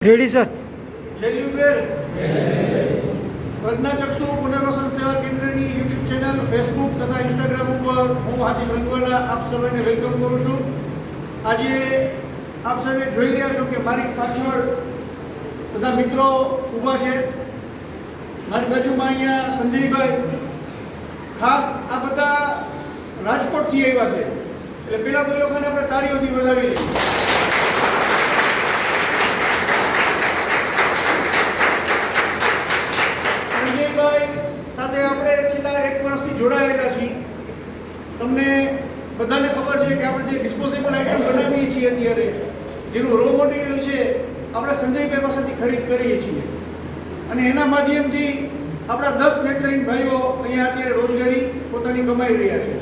Ready sir. પ્રજ્ઞાચક્ષુ પુનર્વસન સેવા કેન્દ્રની યુટ્યુબ ચેનલ, ફેસબુક તથા ઇન્સ્ટાગ્રામ ઉપર હું હાર્દિક રંગવાલા આપ સર્વેને વેલકમ કરું છું. આજે આપ સર્વે જોઈ રહ્યા છો કે મારી પાછળ બધા મિત્રો ઊભા છે. મારી બાજુમાં અહીંયા સંજયભાઈ, ખાસ આ બધા રાજકોટથી આવ્યા છે, એટલે પહેલાં તો એ લોકોને આપણે તાળીઓથી વધાવી લઈએ. સાથે આપણે છેલ્લા 1 વર્ષથી જોડાયેલા છીએ. તમને બધાને ખબર છે કે આપણે જે ડિસ્પોઝેબલ આઇટમ બનાવીએ છીએ અત્યારે, જેનું રો મટીરિયલ છે, આપણે સંજયભાઈ પાસેથી ખરીદ કરીએ છીએ અને એના માધ્યમથી આપણા 10 નેત્રહીન ભાઈઓ અહીંયા અત્યારે રોજગારી પોતાની કમાઈ રહ્યા છે.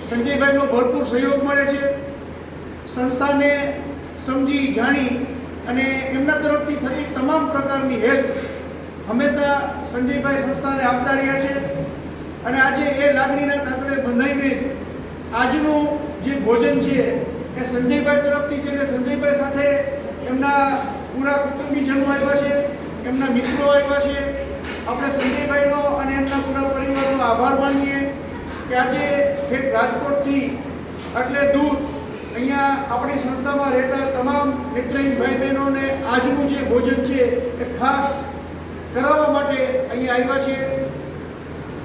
સંજયભાઈનો ભરપૂર સહયોગ મળે છે. સંસ્થાને સમજી જાણી અને એમના તરફથી થતી તમામ પ્રકારની હેલ્પ હંમેશા સંજયભાઈ સંસ્થાને આપતા રહ્યા છે અને આજે એ લાગણીના તાંતણે બંધાઈને આજનું જે ભોજન છે એ સંજયભાઈ તરફથી છે અને સંજયભાઈ સાથે એમના પૂરા કુટુંબીજનો આવ્યા છે, એમના મિત્રો આવ્યા છે. આપણે સંજયભાઈનો અને એમના પૂરા પરિવારનો આભાર માનીએ કે આજે એક રાજકોટથી એટલે દૂર અહીંયા આપણી સંસ્થામાં રહેતા તમામ નેત્રહીન ભાઈ બહેનોને આજનું જે ભોજન છે એ ખાસ કરાવવા માટે અહીંયા આવ્યા છે.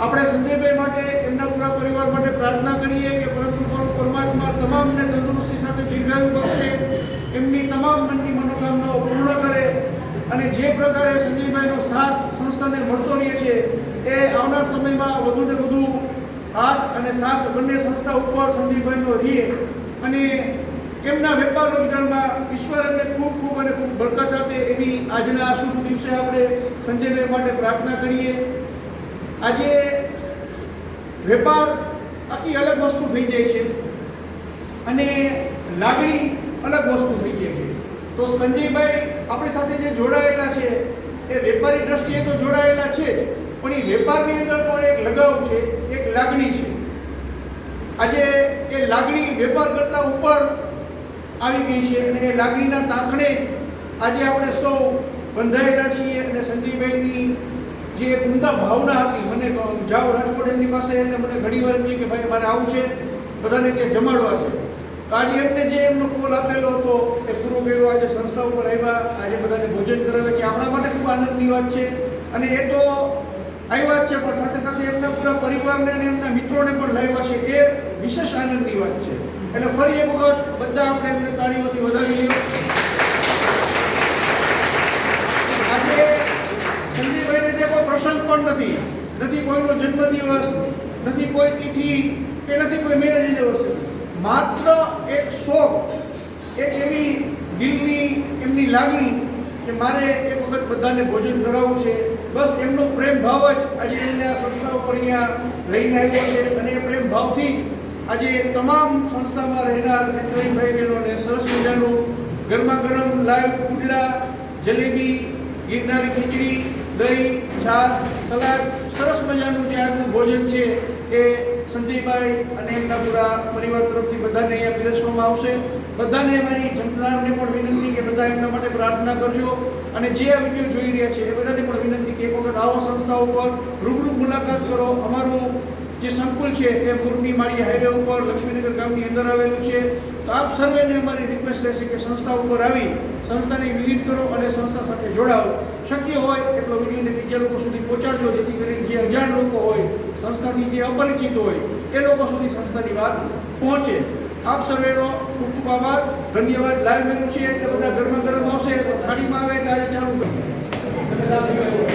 આપણે સંજયભાઈ માટે, એમના પૂરા પરિવાર માટે પ્રાર્થના કરીએ કે પરમાત્મા તમામને તંદુરસ્તી સાથે દીર્ઘાયુ બક્ષે, એમની તમામ મનની મનોકામનાઓ પૂર્ણ કરે અને જે પ્રકારે સંજયભાઈનો સાથ સંસ્થાને મળતો રહે છે એ આવનાર સમયમાં વધુ ને વધુ હાથ અને સાથ બંને સંસ્થા ઉપર સંજયભાઈનો રહે અને એમના વેપાર રોજગારમાં ઈશ્વર એમને ખૂબ ખૂબ અને ખૂબ બરકત આપે એવી આજના આ શુભ દિવસે આપણે સંજયભાઈ માટે પ્રાર્થના કરીએ. આજે વેપાર આખી અલગ વસ્તુ થઈ જાય છે અને લાગણી અલગ વસ્તુ થઈ જાય છે. તો સંજયભાઈ આપણી સાથે જે જોડાયેલા છે એ વેપારી દ્રષ્ટિએ તો જોડાયેલા છે, પણ એ વેપારની અંદર પણ એક લગાવ છે, એક લાગણી છે. આજે એ લાગણી વેપાર કરતા ઉપર આવી ગઈ છે અને એ લાગણીના તાંતણે આજે આપણે સૌ બંધાયેલા છીએ અને સંજયભાઈની જે એક ઉમદા ભાવના હતી, મને જાઓ રાજકોટ એમની પાસે એટલે મને ઘણીવાર એમ કે ભાઈ મારે આવું છે, બધાને ત્યાં જમાડવા છે. તો આજે એમને જે એમનો કોલ આપેલો હતો એ પૂરો કર્યો. આજે સંસ્થા ઉપર આવ્યા, આજે બધાને ભોજન કરાવે છે, આપણા માટે ખૂબ આનંદની વાત છે. અને એ તો આવ્યા જ છે, પણ સાથે સાથે એમના પૂરા પરિવારને અને એમના મિત્રોને પણ લાવ્યા છે, એ વિશેષ આનંદની વાત છે. એટલે ફરી એક વખત બધા આપણે એમને તાળીઓથી વધાવી લઈએ. આજે સંજયભાઈને તે કોઈ પ્રસંગ પણ નથી કોઈનો જન્મદિવસ, નથી કોઈ તિથિ કે નથી કોઈ મેરેજ એનિવર્સરી, માત્ર એક શોખ, એક એવી દિલની એમની લાગણી કે મારે એક વખત બધાને ભોજન કરાવવું છે. બસ એમનો પ્રેમ ભાવ જ આજે એમને આ સંસ્થા ઉપર અહીંયા લઈને આવ્યો છે અને એ પ્રેમ ભાવથી આજે તમામ સંસ્થામાં રહેનાર નેત્રહીન ભાઈ બહેનોને સરસ મજાનું ગરમા ગરમ લાઈવ પુડલા, જલેબી, ગિરનારી ખીચડી, દહીં, છાશ, સલાડ, સરસ મજાનું જે આજનું ભોજન છે એ સંજયભાઈ અને એમના પૂરા પરિવાર તરફથી બધાને અહીંયા પીરસવામાં આવશે. બધાને મારી જમનારને પણ વિનંતી કે બધા એમના માટે પ્રાર્થના કરજો અને જે આ વિડીયો જોઈ રહ્યા છે એ બધાને પણ વિનંતી કે એક વખત આવો સંસ્થા ઉપર રૂબરૂ મુલાકાત કરો. અમારું જે સંકુલ છે એ મોરબી માળી હાઈવે ઉપર લક્ષ્મીનગર ગામની અંદર આવેલું છે. તો આપ સર્વેને અમારી રિક્વેસ્ટ રહેશે કે સંસ્થા ઉપર આવી સંસ્થાની વિઝિટ કરો અને સંસ્થા સાથે જોડાઓ. શક્ય હોય એટલો વિડીયોને બીજા લોકો સુધી પહોંચાડજો, જેથી કરીને જે અજાણ લોકો હોય, સંસ્થાથી જે અપરિચિત હોય, એ લોકો સુધી સંસ્થાની વાત પહોંચે. આપ સર્વેનો ખૂબ ખૂબ આભાર, ધન્યવાદ. લાઈવ મેનુ છે એટલે બધા ગરમા ગરમ આવશે તો થાળીમાં આવે એટલે આજે ચાલુ કરીએ.